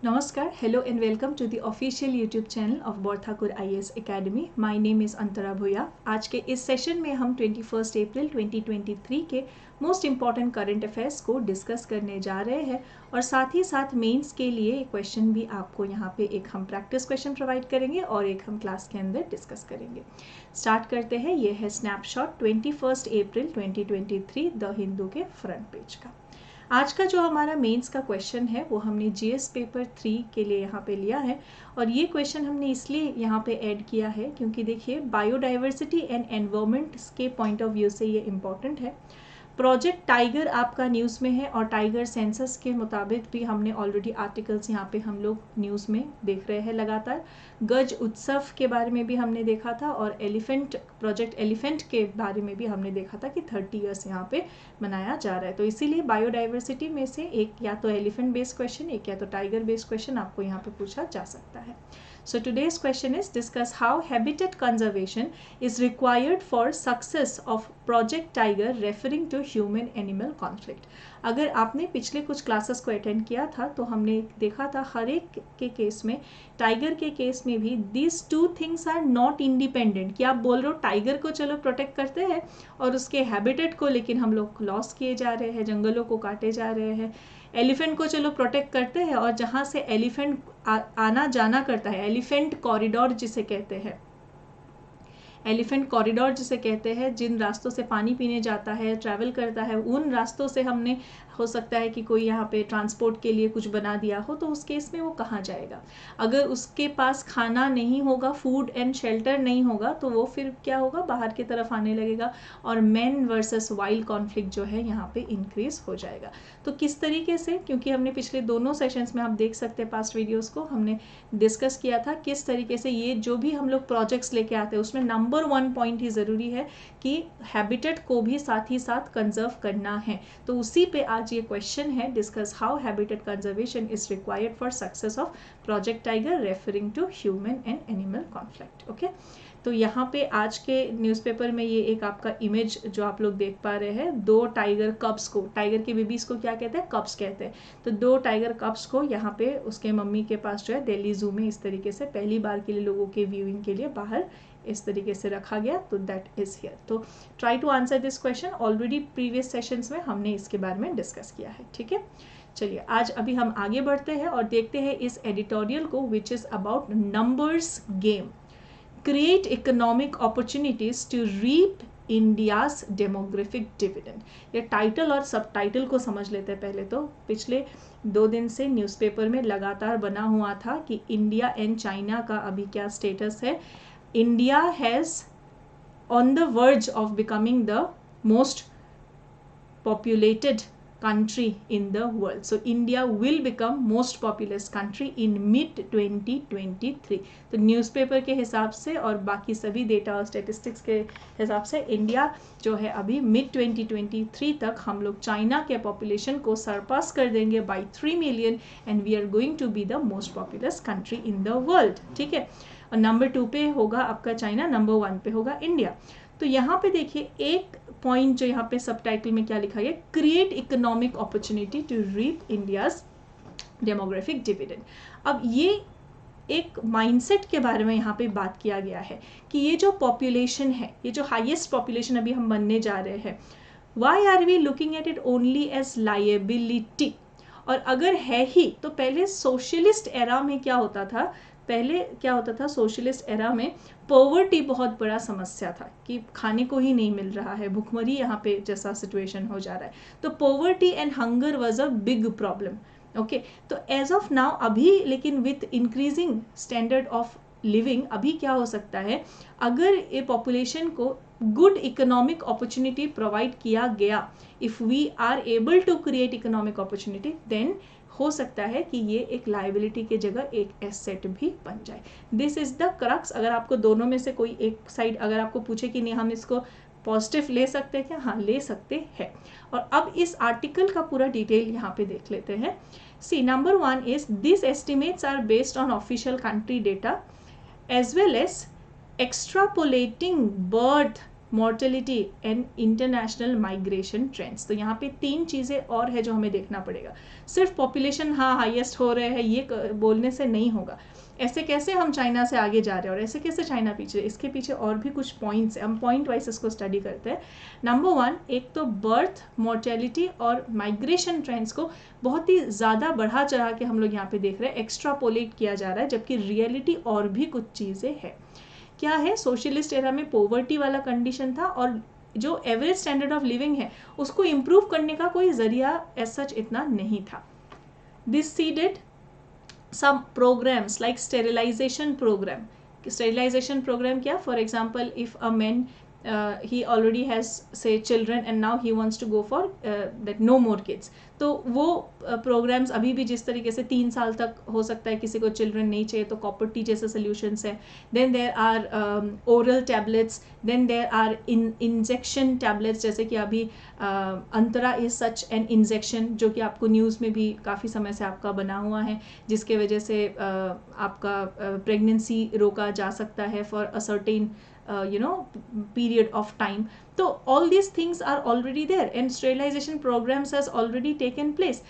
Namaskar, hello and welcome to the official YouTube channel of Borthakur IAS Academy. My name is Antara Bhuya. आज के इस session में हम 21 अप्रैल 2023 के most important current affairs को discuss करने जा रहे हैं और साथ ही साथ मेंस के लिए क्वेश्चन भी आपको यहाँ पे एक हम प्रैक्टिस क्वेश्चन प्रोवाइड करेंगे और एक हम क्लास के अंदर डिस्कस करेंगे। स्टार्ट करते हैं। ये है स्नैपशॉट 21 अप्रैल 2023 द हिंदू के फ्रंट पेज का। आज का जो हमारा मेंस का क्वेश्चन है वो हमने जीएस पेपर 3 के लिए यहाँ पे लिया है और ये क्वेश्चन हमने इसलिए यहाँ पे ऐड किया है क्योंकि देखिए बायोडाइवर्सिटी एंड एनवायरनमेंट के पॉइंट ऑफ व्यू से ये इम्पॉर्टेंट है। प्रोजेक्ट टाइगर आपका न्यूज़ में है और टाइगर सेंसस के मुताबिक भी हमने ऑलरेडी आर्टिकल्स यहाँ पे हम लोग न्यूज़ में देख रहे हैं लगातार। गज उत्सव के बारे में भी हमने देखा था और एलिफेंट प्रोजेक्ट एलिफेंट के बारे में भी हमने देखा था कि 30 ईयर्स यहाँ पे मनाया जा रहा है। तो इसीलिए बायोडाइवर्सिटी में से एक या तो एलिफेंट बेस्ड क्वेश्चन एक या तो टाइगर बेस्ड क्वेश्चन आपको यहाँ पे पूछा जा सकता है। So today's question is discuss how habitat conservation is required for success of Project Tiger referring to human animal conflict। अगर आपने पिछले कुछ क्लासेस को अटेंड किया था तो हमने देखा था हर एक के केस में, टाइगर के केस में भी these two things are not independent कि आप बोल रहे हो टाइगर को चलो प्रोटेक्ट करते हैं और उसके हैबिटेट को लेकिन हम लोग लॉस किए जा रहे हैं, जंगलों को काटे जा रहे हैं। एलिफेंट को चलो प्रोटेक्ट करते हैं और जहाँ से एलिफेंट आना जाना करता है, एलिफेंट कॉरिडोर जिसे कहते हैं, एलिफेंट कॉरिडोर जिसे कहते हैं, जिन रास्तों से पानी पीने जाता है, ट्रैवल करता है, उन रास्तों से हमने हो सकता है कि कोई यहाँ पे ट्रांसपोर्ट के लिए कुछ बना दिया हो तो उस केस में वो कहाँ जाएगा। अगर उसके पास खाना नहीं होगा, फूड एंड शेल्टर नहीं होगा तो वो फिर क्या होगा, बाहर की तरफ आने लगेगा और मैन वर्सेस वाइल्ड कॉन्फ्लिक्ट जो है यहाँ पे इंक्रीज हो जाएगा। तो किस तरीके से, क्योंकि हमने पिछले दोनों सेशंस में आप देख सकते हैं पास्ट वीडियोस को हमने डिस्कस किया था किस तरीके से ये जो भी हम लोग प्रोजेक्ट्स लेके आते हैं उसमें नंबर 1 पॉइंट ही ज़रूरी है कि हैबिटेट को भी साथ ही साथ कंजर्व करना है। तो उसी पे आज ये क्वेश्चन है, discuss how habitat conservation is required for success of project tiger referring to human and animal conflict. Okay, तो यहाँ पे आज के न्यूज़पेपर में ये एक आपका इमेज जो आप लोग देख पा रहे हैं, 2 टाइगर कब्स को, टाइगर के बेबीज को क्या कहते हैं, कब्स कहते हैं। तो 2 टाइगर कब्स को यहाँ पे उसके मम्मी के पास जो है दिल्ली जू में इस तरीके से पहली बार के लिए लोगों के व्यूइंग के लिए बाहर इस तरीके से रखा गया। तो दैट इज हियर। तो try to answer this question, already previous sessions में हमने इसके बारे में डिस्कस किया है। ठीक है, चलिए आज अभी हम आगे बढ़ते हैं और देखते हैं इस एडिटोरियल को which is about numbers game, create economic opportunities to reap India's demographic dividend. ये टाइटल और सब टाइटल को समझ लेते हैं पहले। तो पिछले 2 दिन से न्यूज़पेपर में लगातार बना हुआ था कि इंडिया एंड चाइना का अभी क्या स्टेटस है। India has on the verge of becoming the most populated country in the world. So India will become most populous country in mid 2023। तो न्यूज़पेपर के हिसाब से और बाकी सभी डेटा और स्टेटिस्टिक्स के हिसाब से इंडिया जो है अभी मिड 2023 तक हम लोग चाइना के पॉपुलेशन को सरपास कर देंगे by 3 million and we are going to be the most populous country in the world. ठीक है, और नंबर 2 पे होगा आपका चाइना, नंबर 1 पे होगा इंडिया। तो यहाँ पे देखिए एक पॉइंट जो यहाँ पे सब टाइटल में क्या लिखा है, create economic opportunity to reap India's demographic dividend. अब ये एक माइंडसेट के बारे में यहाँ पे बात किया गया है कि ये जो पॉपुलेशन है, ये जो हाईएस्ट पॉपुलेशन अभी हम बनने जा रहे हैं, why are we looking at it only as liability. और अगर है ही तो पहले सोशलिस्ट एरा में क्या होता था, पहले क्या होता था सोशलिस्ट एरा में पॉवर्टी बहुत बड़ा समस्या था कि खाने को ही नहीं मिल रहा है, भुखमरी यहाँ पे जैसा सिचुएशन हो जा रहा है। तो poverty and hunger was a big problem. Okay, तो एज ऑफ नाउ अभी लेकिन with increasing standard of living अभी क्या हो सकता है, अगर ये पॉपुलेशन को गुड इकोनॉमिक अपॉर्चुनिटी प्रोवाइड किया गया, if we are able to create economic opportunity, then हो सकता है कि ये एक लायबिलिटी की जगह एक एसेट भी बन जाए। This is the crux. अगर आपको दोनों में से कोई एक साइड अगर आपको पूछे कि नहीं हम इसको पॉजिटिव ले सकते हैं क्या, हाँ ले सकते हैं। और अब इस आर्टिकल का पूरा डिटेल यहाँ पे देख लेते हैं। See number 1 is this estimates are based on official country data as well as extrapolating birth mortality and international migration trends. तो यहाँ पे 3 चीज़ें और है जो हमें देखना पड़ेगा। सिर्फ पॉपुलेशन हाँ हाईएस्ट हो रहे हैं ये बोलने से नहीं होगा। ऐसे कैसे हम चाइना से आगे जा रहे हैं और ऐसे कैसे चाइना पीछे, इसके पीछे और भी कुछ पॉइंट्स है, हम पॉइंट वाइज इसको स्टडी करते हैं। नंबर 1, एक तो बर्थ मॉर्टेलिटी और माइग्रेशन ट्रेंड्स को बहुत ही ज़्यादा बढ़ा चढ़ा के हम लोग यहाँ पे देख रहे हैं, एक्स्ट्रापोलेट किया जा रहा है, जबकि रियलिटी और भी कुछ चीज़ें हैं। क्या है, सोशलिस्ट एरा में पोवर्टी वाला कंडीशन था और जो एवरेज स्टैंडर्ड ऑफ लिविंग है उसको इम्प्रूव करने का कोई जरिया एज सच इतना नहीं था। This seeded some programs like sterilization program क्या, for example if a man he already has say children and now he wants to go for that no more kids, तो वो programs अभी भी जिस तरीके से 3 साल तक हो सकता है किसी को children नहीं चाहिए तो copper T जैसे solutions है। then there are oral tablets, then there are injection tablets, जैसे कि अभी अंतरा is such an injection जो कि आपको न्यूज़ में भी काफ़ी समय से आपका बना हुआ है, जिसके वजह से आपका प्रेगनेंसी रोका जा सकता है for a certain period of time। तो all these things are already there and sterilization programs has already taken place।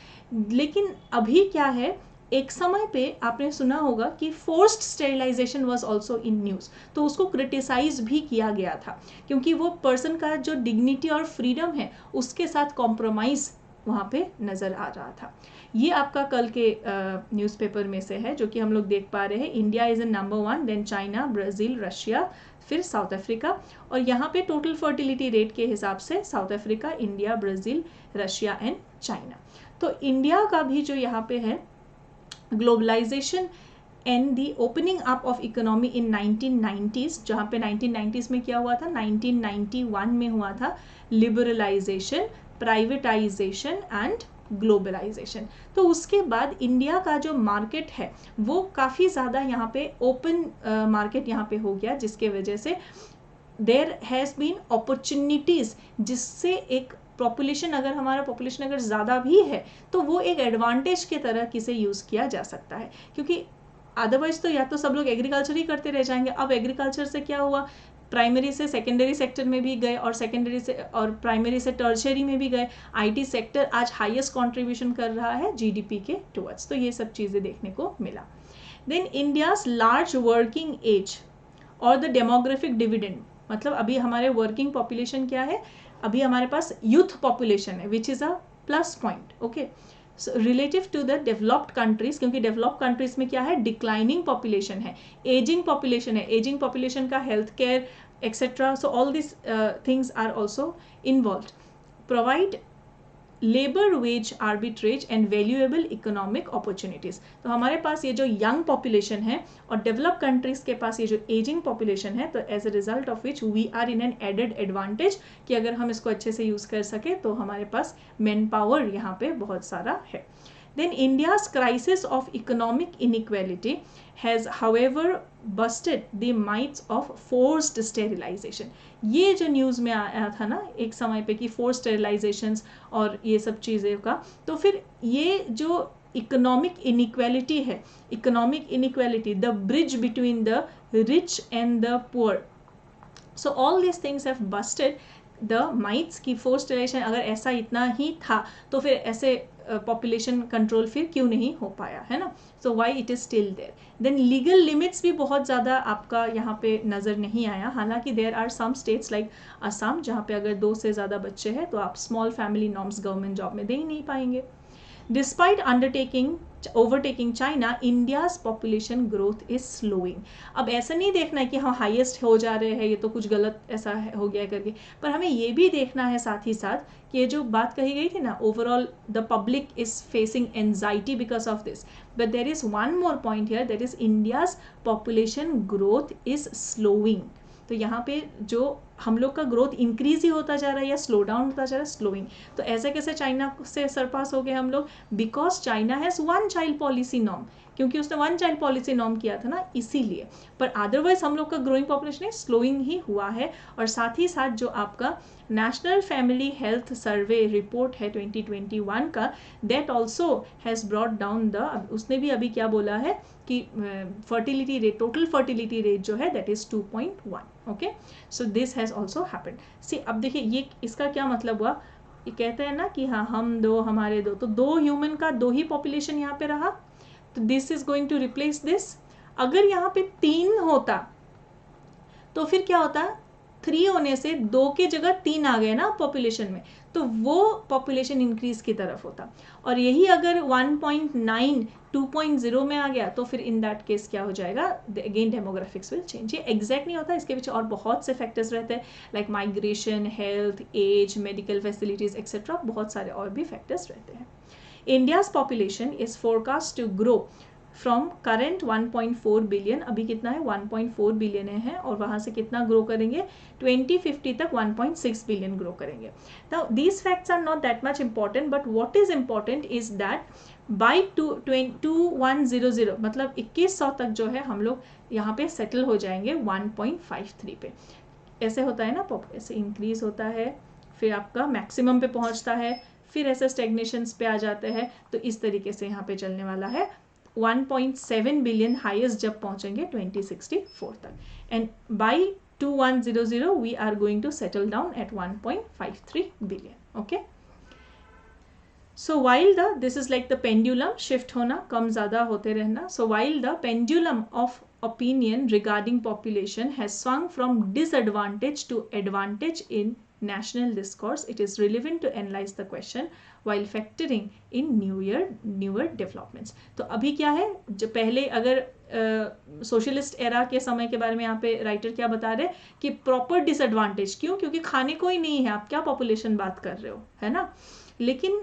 लेकिन अभी क्या है, एक समय पे आपने सुना होगा कि forced sterilisation was also in news, तो उसको क्रिटिसाइज भी किया गया था क्योंकि वो पर्सन का जो डिग्निटी और फ्रीडम है उसके साथ कॉम्प्रोमाइज़ वहाँ पे नज़र आ रहा था। ये आपका कल के न्यूज़पेपर में से है जो कि हम लोग देख पा रहे हैं। India is in number 1, then China, Brazil, Russia, फिर साउथ अफ्रीका। और यहाँ पे टोटल फर्टिलिटी रेट के हिसाब से South Africa, India, Brazil, Russia and China. तो इंडिया का भी जो यहाँ पे है globalisation and the opening up of economy in 1990s, जहाँ पे 1990s में क्या हुआ था, 1991 में हुआ था लिबरलाइजेशन, प्राइवेटाइजेशन एंड ग्लोबलाइजेशन। तो उसके बाद इंडिया का जो मार्केट है वो काफ़ी ज़्यादा यहाँ पे ओपन मार्केट यहाँ पे हो गया, जिसके वजह से देयर हैज़ बीन अपॉर्चुनिटीज़, जिससे एक पॉपुलेशन अगर ज़्यादा भी है तो वो एक एडवांटेज के तरह किसे यूज़ किया जा सकता है, क्योंकि अदरवाइज तो या तो सब लोग एग्रीकल्चर ही करते रह जाएंगे। अब एग्रीकल्चर से क्या हुआ, प्राइमरी से सेकेंडरी सेक्टर में भी गए और सेकेंडरी से और प्राइमरी से टर्शियरी में भी गए। आईटी सेक्टर आज हाईएस्ट कंट्रीब्यूशन कर रहा है जीडीपी के टुवर्ड्स, तो ये सब चीज़ें देखने को मिला। Then India's large working age और द डेमोग्राफिक डिविडेंड, मतलब अभी हमारे वर्किंग पॉपुलेशन क्या है, अभी हमारे पास यूथ पॉपुलेशन है which is a plus point, okay, relative to the developed countries, क्योंकि डेवलप्ड कंट्रीज में क्या है, डिक्लाइनिंग पॉपुलेशन है, एजिंग पॉपुलेशन है, एजिंग पॉपुलेशन का health care etcetera, so all this things are also involved. Provide labour wage arbitrage and valuable economic opportunities. तो हमारे पास ये जो यंग पॉपुलेशन है और डेवलप कंट्रीज के पास ये जो एजिंग पॉपुलेशन है, तो as a result of which we are in an added advantage कि अगर हम इसको अच्छे से यूज़ कर सके तो हमारे पास मैन पावर यहाँ पे बहुत सारा है। Then India's crisis of economic inequality has however busted the myths of forced sterilization। ये जो न्यूज़ में आया था ना एक समय पे कि forced sterilizations और ये सब चीज़ें का, तो फिर ये जो इकोनॉमिक इनइक्वालिटी है, economic inequality, the bridge between the rich and the poor, so all this things have Busted the mites की फोर्स्ड स्टेरिलाइजेशन अगर ऐसा इतना ही था तो फिर ऐसे पॉपुलेशन कंट्रोल फिर क्यों नहीं हो पाया, है ना। So why it is still there. Then legal limits भी बहुत ज़्यादा आपका यहाँ पे नज़र नहीं आया, हालांकि there are some states like Assam जहाँ पे अगर 2 से ज़्यादा बच्चे हैं तो आप small family norms government job में दे ही नहीं पाएंगे। Despite overtaking China, India's population growth is slowing। अब ऐसा नहीं देखना है कि हम हाईएस्ट हो जा रहे हैं, ये तो कुछ गलत ऐसा हो गया करके, पर हमें ये भी देखना है साथ ही साथ कि ये जो बात कही गई थी ना, overall the public is facing anxiety because of this, but there is one more point here, that is India's population growth is slowing. तो यहाँ पे जो हम लोग का ग्रोथ इंक्रीज ही होता जा रहा है या स्लो डाउन होता जा रहा है, स्लोइंग। तो ऐसे कैसे चाइना से सरपास हो गए हम लोग, because China has 1 child policy norm, क्योंकि उसने 1 चाइल्ड पॉलिसी नॉर्म किया था ना, इसीलिए। पर अदरवाइज हम लोग का ग्रोइंग पॉपुलेशन है, स्लोइंग ही हुआ है। और साथ ही साथ जो आपका national family health survey report है 2021 का, that also has brought down the, उसने भी अभी क्या बोला है कि fertility rate, total fertility rate जो है that is 2.1, okay. So this has has also happened. See अब देखिए ये इसका क्या मतलब हुआ, ये कहते हैं ना कि हाँ हम दो हमारे दो, तो दो ह्यूमन का दो ही पॉपुलेशन यहाँ पे रहा, तो this is going to replace this. अगर यहाँ पे 3 होता तो फिर क्या होता, 3 होने से 2 के जगह 3 आ गए ना पॉपुलेशन में, तो वो पॉपुलेशन इंक्रीज की तरफ होता. और यही अगर 1.9 2.0 में आ गया तो फिर इन दैट केस क्या हो जाएगा, अगेन डेमोग्राफिक्स विल चेंज. ये एग्जैक्ट नहीं होता, इसके पीछे और बहुत से फैक्टर्स रहते हैं, like migration, health, age, medical facilities etcetera, बहुत सारे और भी फैक्टर्स रहते हैं. India's population is forecast to grow from current 1.4 billion, अभी कितना है 1.4 बिलियन है, और वहाँ से कितना ग्रो करेंगे 2050 तक 1.6 बिलियन ग्रो करेंगे. Now these facts are not that much important, but what is important is that by 2100 मतलब 2100 तक जो है हम लोग यहाँ पे सेटल हो जाएंगे 1.53 पे. ऐसे होता है ना, ऐसे इंक्रीज होता है, फिर आपका मैक्सिमम पे पहुँचता है, फिर ऐसे स्टेग्नेशंस पे आ जाते हैं. तो इस तरीके से यहाँ पे चलने वाला है. 1.7 बिलियन हाईएस्ट जब पहुंचेंगे 2064 तक, and by 2100 we are going to settle down at 1.53 billion. Okay, so while the this is like the pendulum, shift होना, कम ज़्यादा होते रहना. So while the pendulum of opinion regarding population has swung from disadvantage to advantage in national discourse, it is relevant to analyze the question while factoring in newer developments. तो अभी क्या है, जो पहले अगर सोशलिस्ट एरा के समय के बारे में यहाँ पे राइटर क्या बता रहे कि प्रॉपर डिसएडवांटेज, क्यों, क्योंकि खाने को ही नहीं है, आप क्या पॉपुलेशन बात कर रहे हो, है ना. लेकिन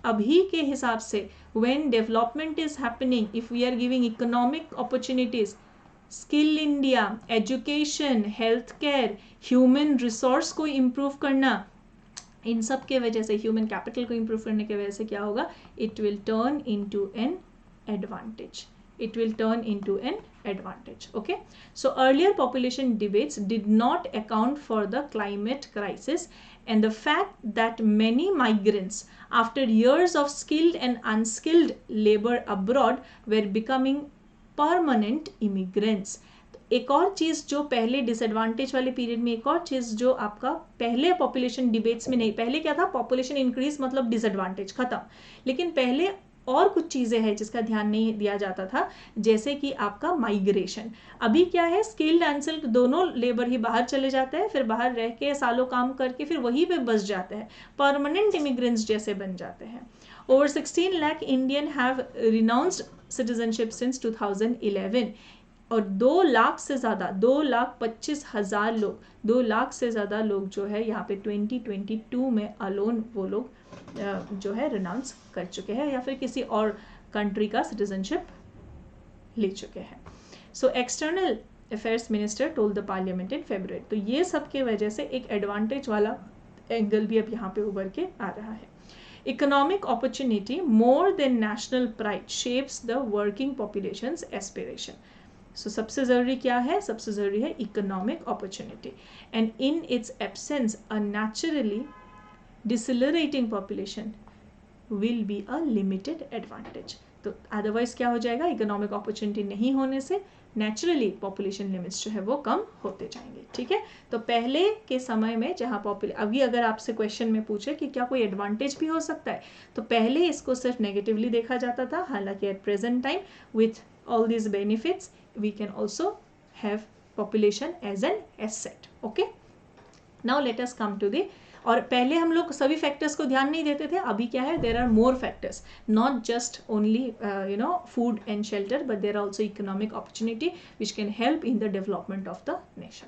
अभी के हिसाब से when development is happening, if we are giving economic opportunities, skill India, education, health care, human resource को इम्प्रूव करना, इन सब के वजह से, ह्यूमन कैपिटल को इम्प्रूव करने की वजह से क्या होगा, it will turn into an advantage. It will turn into an advantage. Okay, so earlier population debates did not account for the climate crisis and the fact that many migrants after years of skilled and unskilled labor abroad were becoming permanent immigrants. एक और चीज़ जो पहले disadvantage वाले period में, एक और चीज़ जो आपका पहले पॉपुलेशन डिबेट्स में नहीं, पहले क्या था, पॉपुलेशन इंक्रीज मतलब डिसएडवांटेज खत्म, लेकिन पहले और कुछ चीज़ें हैं जिसका ध्यान नहीं दिया जाता था, जैसे कि आपका माइग्रेशन. अभी क्या है, स्किल्ड अनस्किल्ड दोनों लेबर ही बाहर चले जाते हैं, फिर बाहर रह के सालों काम करके फिर वहीं पे बस जाते हैं, परमानेंट इमिग्रेंट्स जैसे बन जाते हैं. Over 16 lakh Indian have renounced citizenship since 2011 और 2 लाख से ज़्यादा, 2,25,000 लोग, 2 लाख से ज़्यादा लोग जो है यहाँ पे 2022 में अलोन वो लोग जो है रिनाउंस कर चुके हैं या फिर किसी और कंट्री का सिटीजनशिप ले चुके हैं. So external affairs minister told the parliament in February. तो ये सब के वजह से एक एडवांटेज वाला एंगल भी अब यहाँ पे उभर के आ रहा है. Economic opportunity more than national pride shapes the working population's aspiration. So सबसे ज़रूरी क्या है, सबसे ज़रूरी है economic opportunity, and in its absence a naturally decelerating population will be a limited advantage. तो अदरवाइज क्या हो जाएगा, इकोनॉमिक अपॉर्चुनिटी नहीं होने से नेचुरली पॉपुलेशन लिमिट्स जो है वो कम होते जाएंगे. ठीक है, तो पहले के समय में जहाँ अभी अगर आपसे क्वेश्चन में पूछे कि क्या कोई एडवांटेज भी हो सकता है, तो पहले इसको सिर्फ नेगेटिवली देखा जाता था. हालांकि at present time with all this benefits we can also have population as an asset. Okay, now let us come to the, और पहले हम लोग सभी फैक्टर्स को ध्यान नहीं देते थे, अभी क्या है, there are more factors, not just only food and shelter, but there are also economic opportunity which can help in the development of the nation.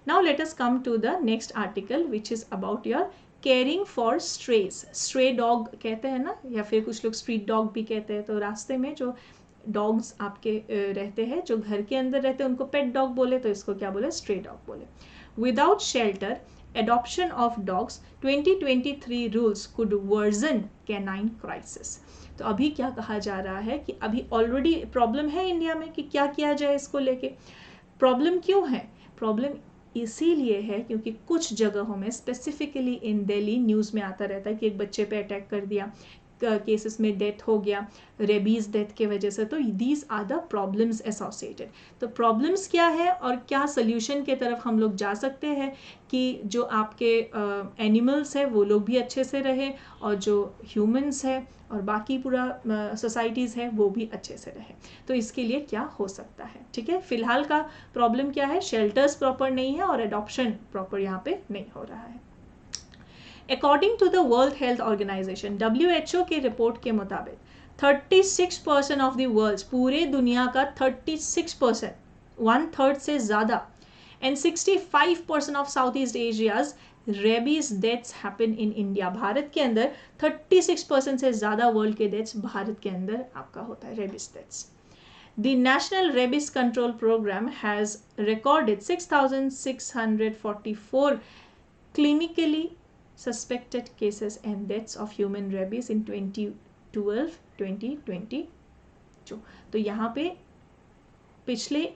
Now let us come to the next article which is about your caring for strays. Stray dog कहते हैं ना, या फिर कुछ लोग street dog भी कहते हैं. तो रास्ते में जो डॉग्स आपके रहते हैं, जो घर के अंदर रहते हैं, उनको पेट डॉग बोले, तो इसको क्या बोले, स्ट्रे डॉग बोले. Without shelter, adoption of dogs, 2023 rules could worsen canine crisis. तो अभी क्या कहा जा रहा है कि अभी ऑलरेडी प्रॉब्लम है इंडिया में कि क्या किया जाए इसको लेके. प्रॉब्लम क्यों है, प्रॉब्लम इसीलिए है क्योंकि कुछ जगहों में, स्पेसिफिकली इन दिल्ली, न्यूज़ में आता रहता है कि एक बच्चे पे अटैक कर दिया, केसेस में डेथ हो गया रेबीज डेथ के वजह से. तो these are the problems associated. तो प्रॉब्लम्स क्या है और क्या सोल्यूशन के तरफ हम लोग जा सकते हैं कि जो आपके एनिमल्स है वो लोग भी अच्छे से रहे और जो ह्यूमंस है और बाकी पूरा सोसाइटीज़ है वो भी अच्छे से रहे. तो इसके लिए क्या हो सकता है. ठीक है, फिलहाल का प्रॉब्लम क्या है, शेल्टर्स प्रॉपर नहीं है और एडॉप्शन प्रॉपर यहाँ पे नहीं हो रहा है. According to the world health organisation WHO के रिपोर्ट के मुताबिक 36% ऑफ द वर्ल्ड, पूरे दुनिया का 36%, 1/3 से ज़्यादा, and 65% of south east Asia's rabies deaths happen in India. Bharat के अंदर 36% से ज़्यादा वर्ल्ड के डेथ्स भारत के अंदर आपका होता है rabies deaths. The National Rabies Control Program has recorded 6,644 clinically suspected cases and deaths of human rabies in 2012-2022. तो यहाँ पे पिछले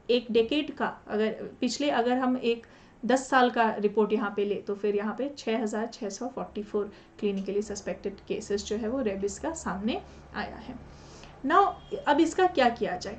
एक डेकेड का अगर हम एक 10 साल का रिपोर्ट यहाँ पे ले तो फिर यहाँ पे 6,644 क्लिनिकली सस्पेक्टेड केसेस जो है वो रेबीज का सामने आया है. नाउ अब इसका क्या किया जाए.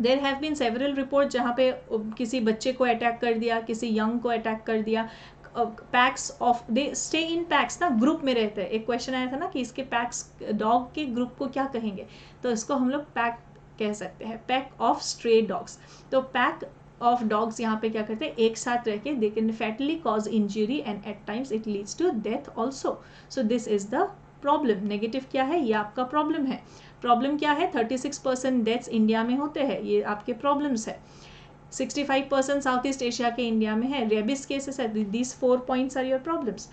There have been several report जहाँ पे किसी बच्चे को अटैक कर दिया, किसी यंग को अटैक कर दिया. PACS of they stay in PACS ना, ग्रुप में रहते हैं. एक क्वेश्चन आया था ना कि इसके पैक्स, डॉग के ग्रुप को क्या कहेंगे, तो इसको हम लोग पैक कह सकते हैं, पैक ऑफ स्ट्रे डॉग्स. तो पैक ऑफ डॉग्स यहाँ पे क्या करते हैं, एक साथ रह के they can fatally cause injury and at times it leads to death also. So this is the problem. Negative क्या है, ये आपका प्रॉब्लम है. प्रॉब्लम क्या है, 36% डेथ्स इंडिया में होते हैं, ये आपके प्रॉब्लम्स है. 65% साउथ ईस्ट एशिया के इंडिया में है. रेबीज केसेस है. These 4 points are your problems.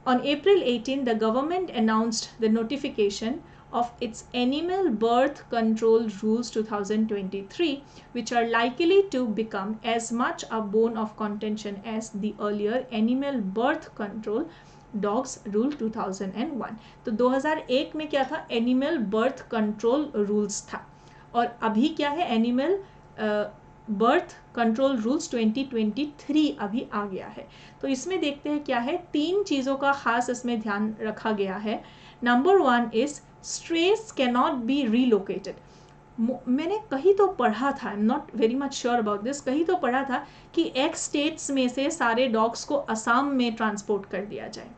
On April 18, the government announced the notification of its Animal Birth Control Rules 2023, which are likely to become as much a bone of contention as the earlier Animal Birth Control dogs rule 2001. तो 2001 में क्या था, animal birth control rules था, और अभी क्या है, animal birth control rules 2023 अभी आ गया है. तो इसमें देखते हैं क्या है. 3 चीज़ों का खास इसमें ध्यान रखा गया है. Number 1 is stress can not be relocated. मैंने कहीं तो पढ़ा था, I am not very much sure about this, कहीं तो पढ़ा था कि एक्स स्टेट्स में से सारे डॉग्स को असम में ट्रांसपोर्ट कर दिया जाए.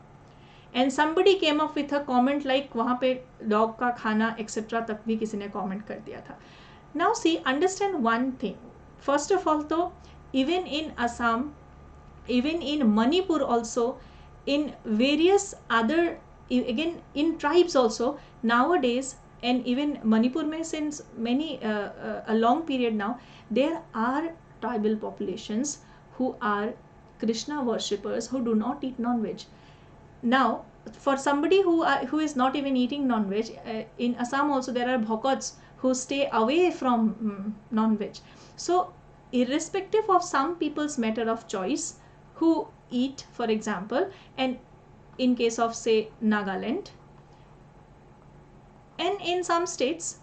And somebody came up with a comment like वहाँ पे डॉग का खाना एक्सेट्रा तक भी किसी ने कॉमेंट कर दिया था. Now see, understand one thing. First of all तो even in Assam, even in Manipur also, in various other, again in tribes also nowadays, and even Manipur mein since many a long period now, there are tribal populations who are Krishna worshippers who do not eat non-veg. Now for somebody who is not even eating non-veg, in Assam also there are Bhokots who stay away from non-veg. So irrespective of some people's matter of choice who eat, for example, and in case of say Nagaland, and in some states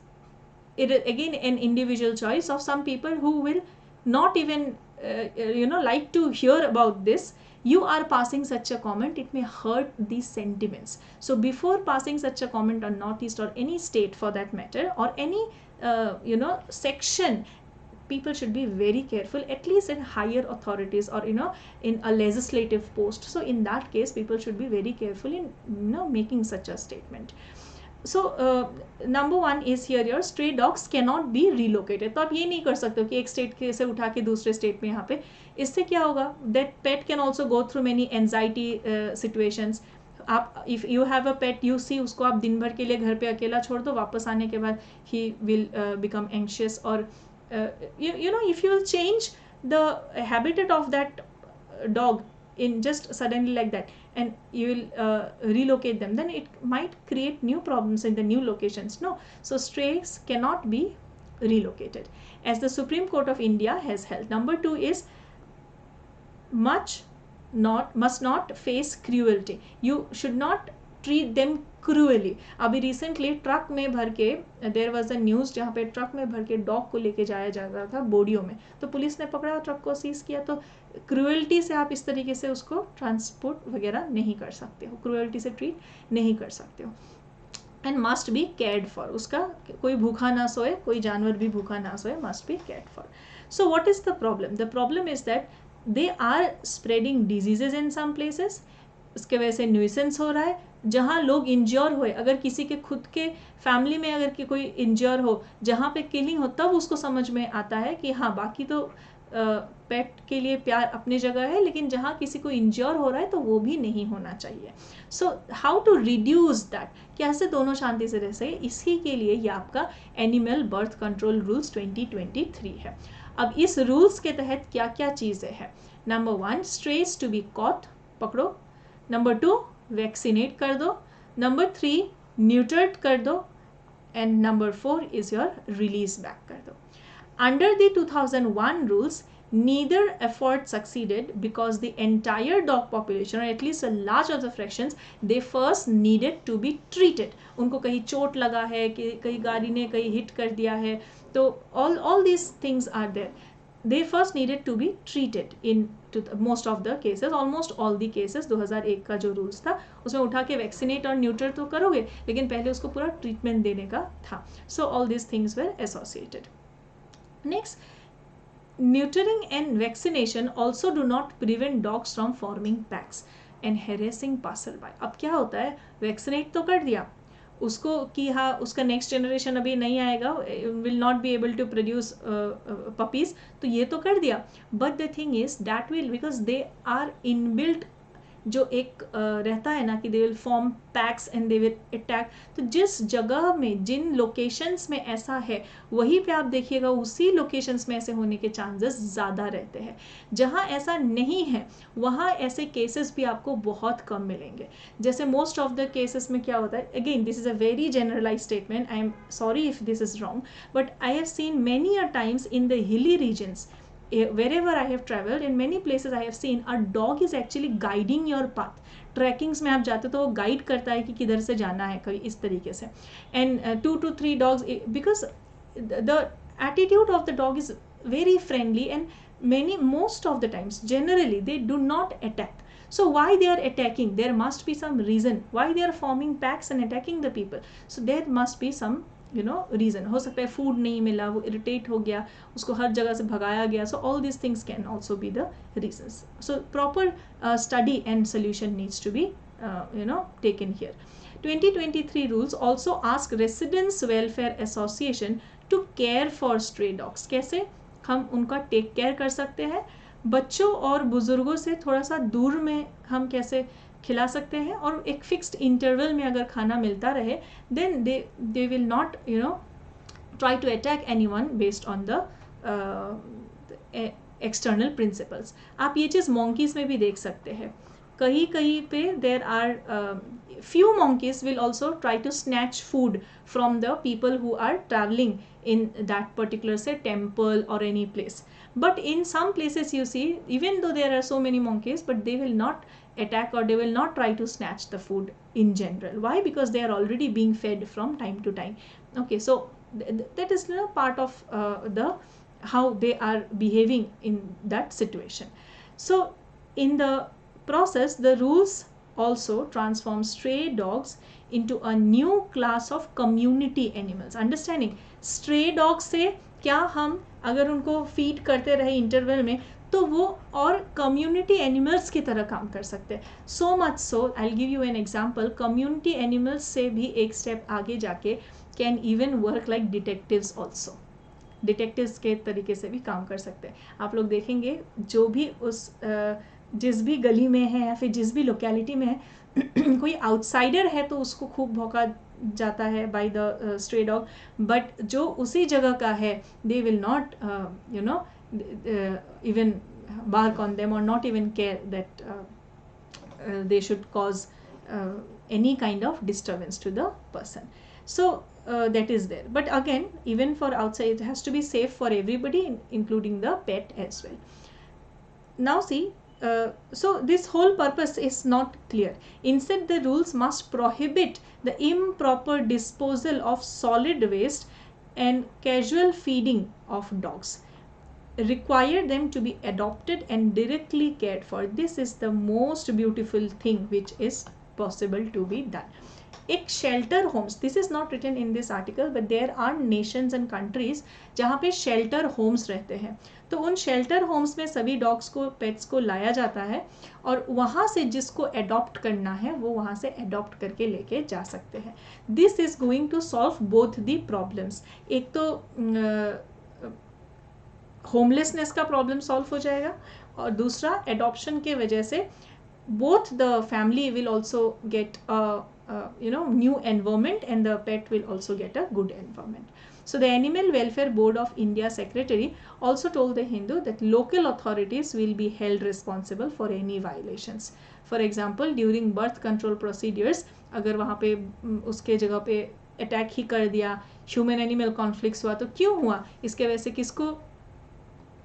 it is again an individual choice of some people who will not even like to hear about this. You are passing such a comment, it may hurt these sentiments. So before passing such a comment on Northeast or any state for that matter, or any section, people should be very careful, at least in higher authorities or in a legislative post. So in that case people should be very careful in making such a statement. So number 1 is here, your stray dogs cannot be relocated. तो आप ये नहीं कर सकते हो कि एक state के से उठा के दूसरे स्टेट में यहाँ पे. इससे क्या होगा, that pet can also go through many anxiety situations. आप if you have a pet, you see उसको आप दिन भर के लिए घर पे अकेला छोड़ दो, वापस आने के बाद he will become anxious, or if you will change the habitat of that dog in just suddenly like that, and you will relocate them, then it might create new problems in the new locations. No, so strays cannot be relocated, as the Supreme Court of India has held. Number 2 is must not face cruelty. You should not treat them cruelly. अभी recently truck में भर के there was a news जहाँ पे truck में भर के dog को लेके जाया जा रहा था बोडियो में, तो पुलिस ने पकड़ा, ट्रक को सीज किया. तो क्रूएल्टी से आप इस तरीके से उसको ट्रांसपोर्ट वगैरह नहीं कर सकते हो, क्रूएल्टी से ट्रीट नहीं कर सकते हो. And must be cared for, उसका कोई भूखा ना सोए, कोई जानवर भी भूखा ना सोए, must be cared for. So what is the problem? The problem is that they are spreading diseases in some places. इसके वजह से न्यूसेंस हो रहा है. जहाँ लोग इंज्योर हुए, अगर किसी के खुद के फैमिली में अगर कि कोई इंज्योर हो, जहाँ पे किलिंग हो, तब उसको समझ में आता है कि हाँ बाकी तो पेट के लिए प्यार अपनी जगह है, लेकिन जहाँ किसी को इंज्योर हो रहा है तो वो भी नहीं होना चाहिए. So how to reduce that, कैसे दोनों शांति से रह सके, इसी के लिए ये आपका एनिमल बर्थ कंट्रोल रूल्स 2023 है. अब इस रूल्स के तहत क्या क्या चीज़ें हैं? Number 1, stress to be caught, पकड़ो. नंबर 2, वैक्सीनेट कर दो. नंबर 3, न्यूटर्ड कर दो. And number 4 is your release back कर दो. Under the 2001 rules, neither effort succeeded because the entire dog population, or at least a large of the fractions, they first needed to be treated. उनको कहीं चोट लगा है, कि कहीं गाड़ी ने कहीं हिट कर दिया है, तो all these things are there. They first needed to be treated in most of the cases, almost all the cases. 2001 का जो रूल्स था उसमें उठा के वैक्सीनेट और न्यूटर तो करोगे, लेकिन पहले उसको पूरा ट्रीटमेंट देने का था. So all these things were associated. Next, neutering and vaccination also do not prevent dogs from forming packs and harassing passerby. अब क्या होता है, वैक्सीनेट तो कर दिया उसको कि हाँ उसका नेक्स्ट जनरेशन अभी नहीं आएगा, will not be able to produce puppies, तो ये तो कर दिया. But the thing is that will, because they are inbuilt जो एक रहता है ना कि they will form packs and they will attack. तो जिस जगह में, जिन लोकेशंस में ऐसा है, वहीं पे आप देखिएगा उसी लोकेशंस में ऐसे होने के चांसेस ज़्यादा रहते हैं. जहाँ ऐसा नहीं है वहाँ ऐसे केसेस भी आपको बहुत कम मिलेंगे. जैसे मोस्ट ऑफ द केसेस में क्या होता है, again this is a very generalise statement, I am sorry if this is wrong, but I have seen many a times in the hilly regions, wherever I have traveled, in many places I have seen a dog is actually guiding your path. ट्रैकिंग्स में आप जाते हो तो वो guide करता है कि किधर से जाना है, कहीं इस तरीके से. And 2 to 3 dogs, because the attitude of the dog is very friendly, and most of the times generally they do not attack. So why they are attacking? There must be some reason why they are forming packs and attacking the people. So there must be some reason. हो सकता है food नहीं मिला, वो irritate हो गया, उसको हर जगह से भगाया गया. So all this things can also be the reasons. So proper study and solution needs to be taken here. 2023 rules also ask residents welfare association to care for stray dogs. कैसे हम उनका टेक केयर कर सकते हैं? बच्चों और बुजुर्गों से थोड़ा सा दूर में हम कैसे खिला सकते हैं, और एक फिक्स्ड इंटरवल में अगर खाना मिलता रहे, then they will not try to attack anyone based on the external principles. आप ये चीज़ monkeys में भी देख सकते हैं. कहीं कहीं पे there are few monkeys will also try to snatch food from the people who are traveling in that particular say temple or any place. But in some places you see, even though there are so many monkeys, but they will not attack or they will not try to snatch the food in general. Why? Because they are already being fed from time to time. Okay, so that is part of the how they are behaving in that situation. So in the process, the rules also transform stray dogs into a new class of community animals. Understanding stray dogs से क्या हम अगर उनको feed करते रहे interval में, तो वो और कम्युनिटी एनिमल्स की तरह काम कर सकते हैं. So much so, I will give you an example, community animals से भी एक स्टेप आगे जाके can even work like detectives also. Detectives के तरीके से भी काम कर सकते हैं. आप लोग देखेंगे जो भी उस जिस भी गली में है या फिर जिस भी लोकेलिटी में है, कोई आउटसाइडर है तो उसको खूब भौंका जाता है by the stray dog, but जो उसी जगह का है दे will not even bark on them or not even care that they should cause any kind of disturbance to the person. So that is there. But again, even for outside, it has to be safe for everybody, including the pet as well. Now see, so this whole purpose is not clear. Instead, the rules must prohibit the improper disposal of solid waste and casual feeding of dogs. require them to be adopted and directly cared for. This is the most beautiful thing which is possible to be done. एक shelter homes, this is not written in this article but there are nations and countries जहाँ पे shelter homes रहते हैं. तो उन shelter homes में सभी dogs को, पेट्स को लाया जाता है और वहाँ से जिसको अडॉप्ट करना है वो वहाँ से अडॉप्ट करके लेके जा सकते हैं. This is going to solve both the problems. एक तो होमलेसनेस का प्रॉब्लम सॉल्व हो जाएगा और दूसरा एडॉप्शन के वजह से both the family will also get a new environment and the pet will also get a good environment. So the Animal Welfare Board of India secretary also told the Hindu that local authorities will be held responsible for any violations. For example, during birth control procedures, अगर वहाँ पे उसके जगह पे attack ही कर दिया, human animal conflicts हुआ, तो क्यों हुआ, इसके वजह से किसको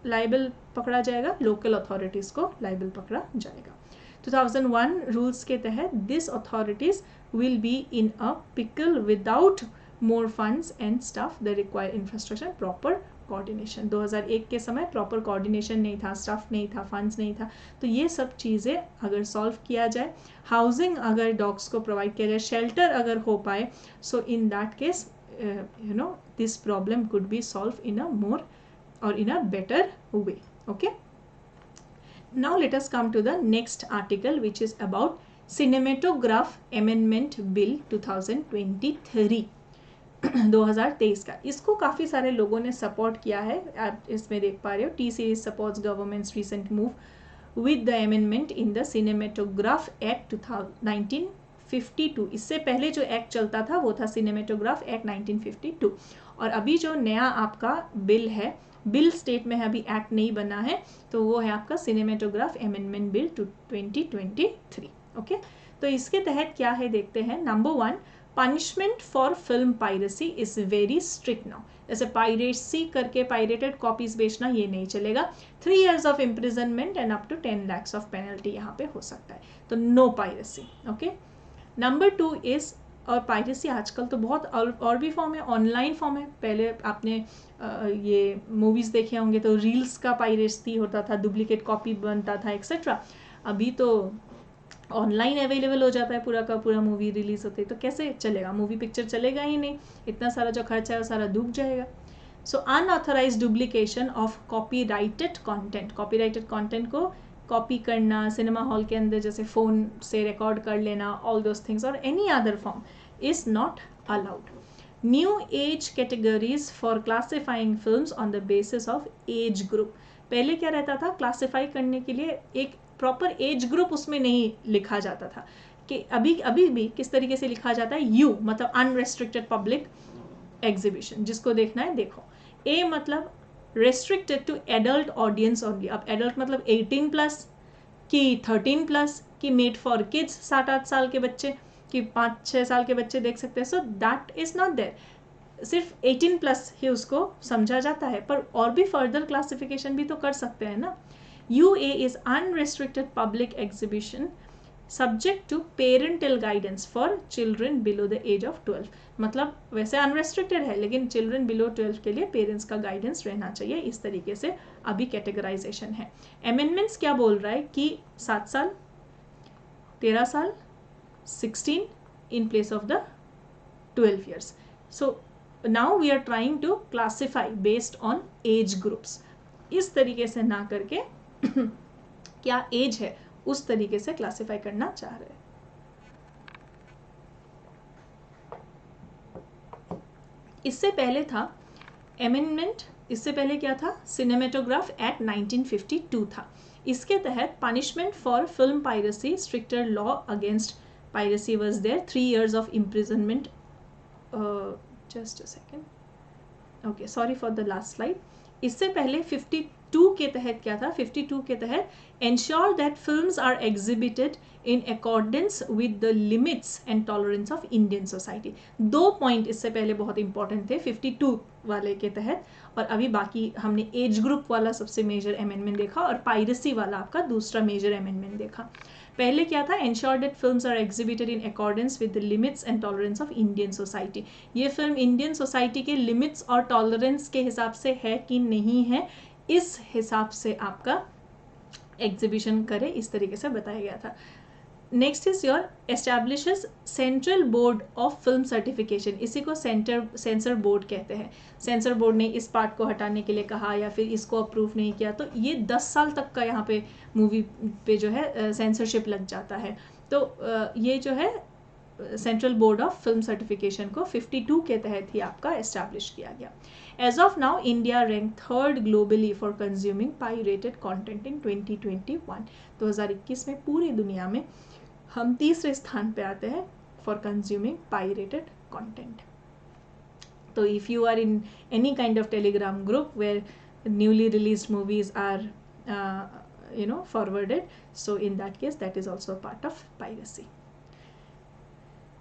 लाइबल पकड़ा जाएगा? लोकल अथॉरिटीज़ को लाइबल पकड़ा जाएगा. 2001 रूल्स के तहत this authorities will be in a pickle without more funds and staff. The required infrastructure, proper coordination. 2001 के समय प्रॉपर कोऑर्डिनेशन नहीं था, स्टाफ नहीं था, फंड्स नहीं था. तो ये सब चीज़ें अगर सॉल्व किया जाए, हाउसिंग अगर डॉग्स को प्रोवाइड किया जाए, शेल्टर अगर हो पाए, so in that case this problem could be solved in a more or in a better way. Okay, now let us come to the next article which is about Cinematograph Amendment Bill 2023 2023 का. इसको काफ़ी सारे लोगों ने support किया है. आप इसमें देख पा रहे हो, T series supports governments recent move with the amendment in the cinematograph act 1952. इससे पहले जो एक्ट चलता था वो था सिनेमेटोग्राफ एक्ट 1952 और अभी जो नया आपका बिल है, बिल स्टेट में है, अभी एक्ट नहीं बना है, तो वो है आपका सिनेमेटोग्राफ अमेंडमेंट बिल 2023. ओके, तो इसके तहत क्या है देखते हैं. Number 1, punishment for film piracy is very strict now. जैसे पायरेसी करके पायरेटेड कॉपीज बेचना ये नहीं चलेगा. 3 years of imprisonment and up to 10 lakhs of penalty यहाँ पे हो सकता है. तो no piracy. Okay, number 2 is, और पायरेसी आजकल तो बहुत और भी फॉर्म है, ऑनलाइन फॉर्म है. पहले आपने ये मूवीज़ देखे होंगे तो रील्स का पायरेसी होता था, डुप्लीकेट कॉपी बनता था एक्सेट्रा. अभी तो ऑनलाइन अवेलेबल हो जाता है पूरा का पूरा, मूवी रिलीज होती है. तो कैसे चलेगा, मूवी पिक्चर चलेगा ही नहीं, इतना सारा जो खर्चा है वो सारा डूब जाएगा. So unauthorised duplication of copyrighted content, copyrighted content को कॉपी करना, सिनेमा हॉल के अंदर जैसे फ़ोन से रिकॉर्ड कर लेना, ऑल दोज थिंग्स और any other form is not allowed. New age categories for classifying films on the basis of age group. पहले क्या रहता था, क्लासिफाई करने के लिए एक प्रॉपर एज ग्रुप उसमें नहीं लिखा जाता था. कि अभी भी किस तरीके से लिखा जाता है, यू मतलब अनरेस्ट्रिक्टेड पब्लिक एग्जीबिशन, जिसको देखना है देखो. ए मतलब restricted to adult audience only. अब एडल्ट मतलब 18+ कि 13+, कि मेड फॉर किड्स 7-8 साल के बच्चे, कि 5-6 साल के बच्चे देख सकते हैं. So that is not there. सिर्फ 18+ ही उसको समझा जाता है, पर और भी फर्दर क्लासिफिकेशन भी तो कर सकते हैं ना. UA is unrestricted public exhibition subject to parental guidance for children below the age of 12. मतलब वैसे अनरेस्ट्रिक्टेड है लेकिन चिल्ड्रन बिलो 12 के लिए पेरेंट्स का गाइडेंस रहना चाहिए. इस तरीके से अभी कैटेगराइजेशन है. अमेंडमेंट्स क्या बोल रहा है कि 7 साल, 13 साल, 16 in place of the 12 years. So now we are trying to classify based on age groups. इस तरीके से ना करके क्या एज है उस तरीके से क्लासिफाई करना चाह रहे हैं. इससे पहले था अमेंडमेंट, इससे पहले क्या था, सिनेमेटोग्राफ एक्ट 1952 था. इसके तहत punishment for film piracy, stricter law against piracy was there, 3 years of imprisonment. Just a second, okay sorry for the last slide. इससे पहले 52 के तहत क्या था, 52 के तहत ensure that films are exhibited in accordance with the limits and tolerance of Indian society. 2 point इससे पहले बहुत इंपॉर्टेंट थे 52 वाले के तहत, और अभी बाकी हमने एज ग्रुप वाला सबसे मेजर अमेंडमेंट देखा और पायरेसी वाला आपका दूसरा मेजर अमेंडमेंट देखा. पहले क्या था, ensure that films are exhibited in accordance with the limits and tolerance of Indian society. ये फिल्म इंडियन सोसाइटी के लिमिट्स और टॉलरेंस के हिसाब से है कि नहीं है, इस हिसाब से आपका एग्जीबिशन करे, इस तरीके से बताया गया था. Next is your establishes central board of film certification. इसी को सेंसर बोर्ड कहते हैं. सेंसर बोर्ड ने इस पार्ट को हटाने के लिए कहा या फिर इसको अप्रूव नहीं किया, तो ये 10 साल तक का यहाँ पे मूवी पे जो है सेंसरशिप लग जाता है. तो ये जो है central board of film certification को 52 के तहत ही आपका एस्टैब्लिश किया गया. As of now India rank 3rd globally for consuming pirated content in 2021. 2021 में पूरी दुनिया में हम तीसरे स्थान पे आते हैं फॉर कंज्यूमिंग पायरेटेड कंटेंट. तो if you are in any kind of Telegram group where newly released movies are forwarded, so in that case that is also a part of piracy.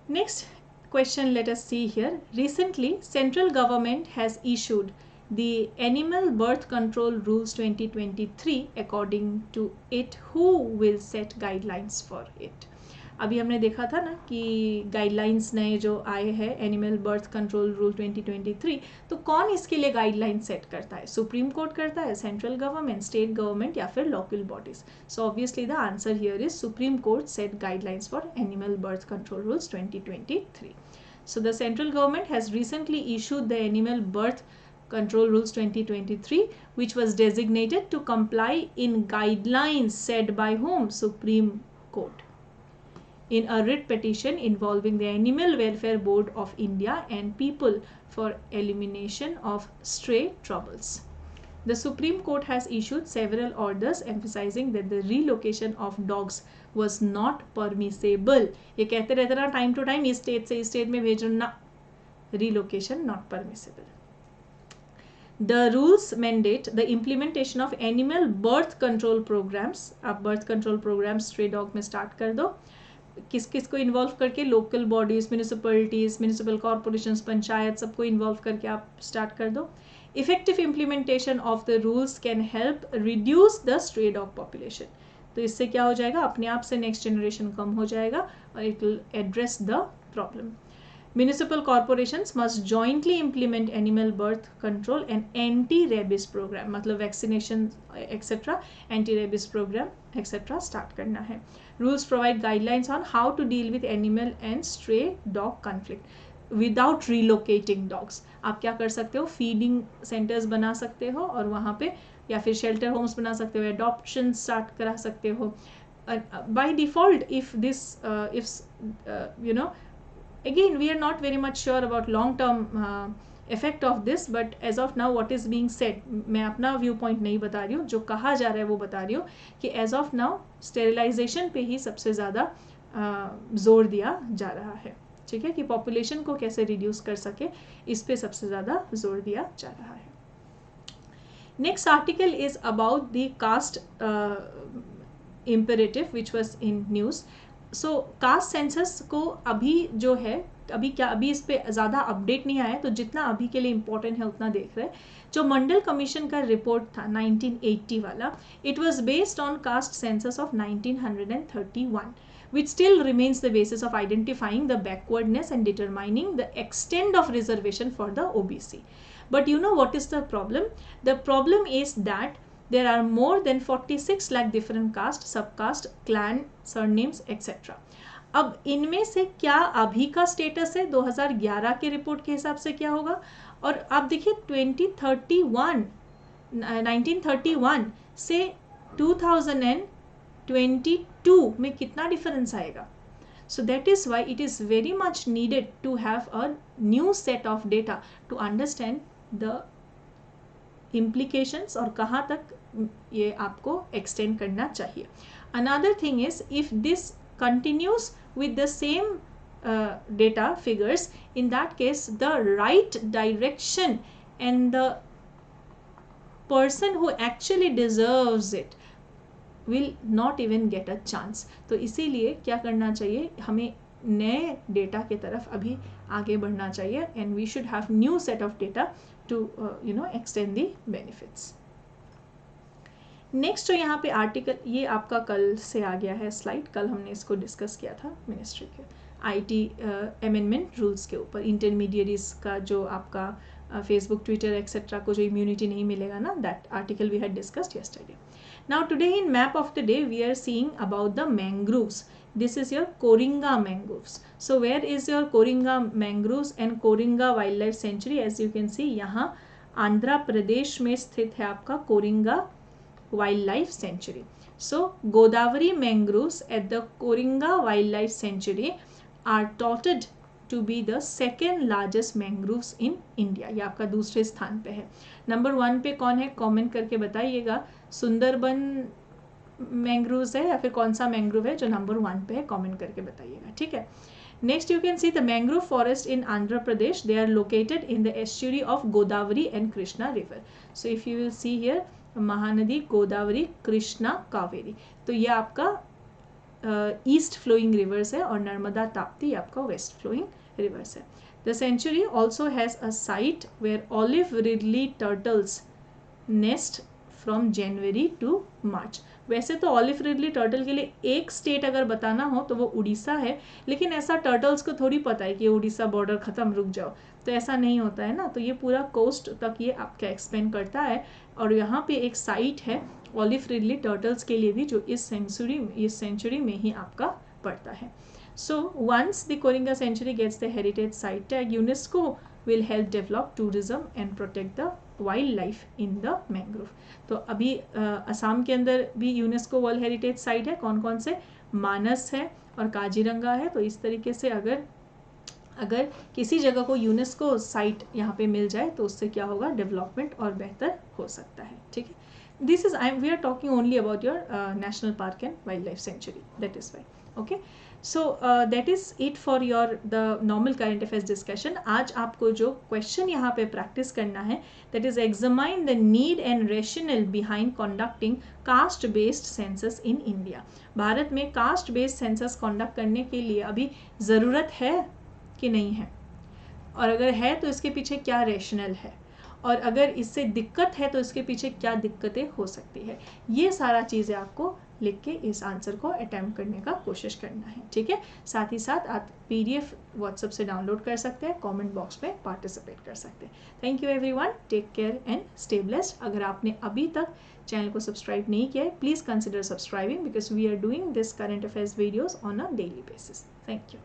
Next question, let us see here. Recently central government has issued the Animal Birth Control Rules 2023. According to it, who will set guidelines for it? अभी हमने देखा था ना कि guidelines नए जो आए हैं एनिमल बर्थ कंट्रोल रूल 2023, तो कौन इसके लिए गाइडलाइन सेट करता है? सुप्रीम कोर्ट करता है, सेंट्रल गवर्नमेंट, स्टेट गवर्नमेंट या फिर local bodies? So obviously the answer here is supreme court set guidelines for animal birth control rules 2023. So the central government has recently issued the Animal Birth Control Rules 2023, which was designated to comply in guidelines set by whom? Supreme Court. In a writ petition involving the Animal Welfare Board of India and People for Elimination of Stray Troubles. The Supreme Court has issued several orders emphasizing that the relocation of dogs was not permissible. ये कहते रहते ना time to time, इस state से इस state में भेजना, relocation not permissible. The rules mandate the implementation of animal birth control programs. आप birth control programs stray dog में start कर दो. किस किस को इन्वॉल्व करके? Local bodies, municipalities, municipal corporations, panchayat, सबको इन्वॉल्व करके आप स्टार्ट कर दो. Effective implementation of the rules can help reduce the stray dog population. तो इससे क्या हो जाएगा? अपने आप से नेक्स्ट जनरेशन कम हो जाएगा और it will address the problem. Municipal corporations must jointly implement animal birth control and anti-rabies program. मतलब vaccination etc. anti-rabies program etc. start करना है. Rules provide guidelines on how to deal with animal and stray dog conflict without relocating dogs. आप क्या कर सकते हो? feeding centers बना सकते हो और वहाँ पे, या फिर shelter homes बना सकते हो, adoption start करा सकते हो. By default, if this again we are not very much sure about long term effect of this, but as of now what is being said, मैं अपना व्यू पॉइंट नहीं बता रही हूँ, जो कहा जा रहा है वो बता रही हूँ कि एज ऑफ नाउ स्टेरिलाइजेशन पे ही सबसे ज़्यादा जोर दिया जा रहा है. ठीक है, कि पॉपुलेशन को कैसे रिड्यूस कर सके, इस पे सबसे ज़्यादा जोर दिया जा रहा है. Next article is about the caste imperative which was in news. So caste census को अभी जो है, अभी इस पे ज़्यादा अपडेट नहीं आया, तो जितना अभी के लिए इम्पोर्टेंट है उतना देख रहे हैं. जो मंडल कमीशन का रिपोर्ट था 1980 वाला, it was based on caste census of 1931, which still remains the basis of identifying the backwardness and determining the extent of reservation for the OBC. But you know what is the problem? The problem is that there are more than 46 lakh different caste, subcaste, clan, surnames, etc. अब इनमें से क्या अभी का status है 2011 के report के हिसाब से क्या होगा? और आप देखिए 1931 से 2022 में कितना डिफरेंस आएगा. So that is why it is very much needed to have a new set of data to understand the implications और कहाँ तक ये आपको extend करना चाहिए. Another thing is, if this continues with the same data figures, in that case the right direction and the person who actually deserves it will not even get a chance. तो इसीलिए क्या करना चाहिए, हमें नए data की तरफ अभी आगे बढ़ना चाहिए, and we should have new set of data to extend the benefits. Next जो यहाँ पे आर्टिकल, ये आपका कल से आ गया है स्लाइड, कल हमने इसको डिस्कस किया था मिनिस्ट्री के IT अमेंडमेंट रूल्स के ऊपर. इंटरमीडिएरीज का जो आपका फेसबुक, ट्विटर एक्सेट्रा को जो इम्यूनिटी नहीं मिलेगा ना, that article we had discussed yesterday. Now today in map of the day we are seeing about the mangroves. This is your Koringa mangroves. So where is your Koringa mangroves and Koringa wildlife sanctuary? As you can see, यहाँ आंध्र प्रदेश में स्थित है आपका Coringa wild sanctuary. So Godavari mangroves at the Koringa wildlife sanctuary are touted to be the second largest mangroves in India. ये आपका दूसरे स्थान पे है. नंबर 1 पे कौन है, कमेंट करके बताइएगा. सुंदरबन मैंग्रोव्स है या फिर कौन सा मैंग्रोव है जो नंबर 1 पे है, कमेंट करके बताइएगा. ठीक है. Next you can see the mangrove forest in Andhra Pradesh. They are located in the estuary of Godavari and Krishna river. So if you will see here Mahanadi, Godavari, Krishna, Kaveri. तो ये आपका ईस्ट फ्लोइंग रिवर्स है और नर्मदा, ताप्ती आपका वेस्ट फ्लोइंग रिवर्स है. The sanctuary also has a site where olive ridley turtles nest from January to March. वैसे तो olive Ridley turtle के लिए एक स्टेट अगर बताना हो तो वो उड़ीसा है, लेकिन ऐसा टर्टल्स को थोड़ी पता है कि उड़ीसा बॉर्डर खत्म, रुक जाओ, तो ऐसा नहीं होता है ना. तो ये पूरा कोस्ट तक ये आपका एक्सपेंड करता है और यहाँ पे एक साइट है ऑलिव रिडली टर्टल्स के लिए भी जो इस सेंचुरी में ही आपका पड़ता है. So once the Coringa sanctuary gets the heritage site tag, UNESCO will help develop tourism and protect the wildlife in the mangrove. तो अभी असम के अंदर भी यूनेस्को वर्ल्ड हेरिटेज साइट है. कौन कौन से, मानस है और काजीरंगा है. तो इस तरीके से अगर किसी जगह को यूनेस्को साइट यहाँ पे मिल जाए तो उससे क्या होगा, डेवलपमेंट और बेहतर हो सकता है. ठीक है. This is we are talking only about your national park and wildlife sanctuary, that is why. Okay. So that is it for your the normal current affairs discussion. आज आपको जो क्वेश्चन यहाँ पे प्रैक्टिस करना है, that is examine the need and rational behind conducting caste based census in India. Bharat में caste based census conduct करने के लिए अभी ज़रूरत है कि नहीं है, और अगर है तो इसके पीछे क्या रेशनल है, और अगर इससे दिक्कत है तो इसके पीछे क्या दिक्कतें हो सकती है. ये सारा चीज़ें आपको लिख के इस आंसर को अटैम्प्ट करने का कोशिश करना है. ठीक है. साथ ही साथ आप PDF व्हाट्सएप से डाउनलोड कर सकते हैं, कमेंट बॉक्स में पार्टिसिपेट कर सकते हैं. Thank you everyone. Take care and stay blessed. अगर आपने अभी तक चैनल को सब्सक्राइब नहीं किया है, please consider subscribing because we are doing this current affairs videos on a daily basis. Thank you.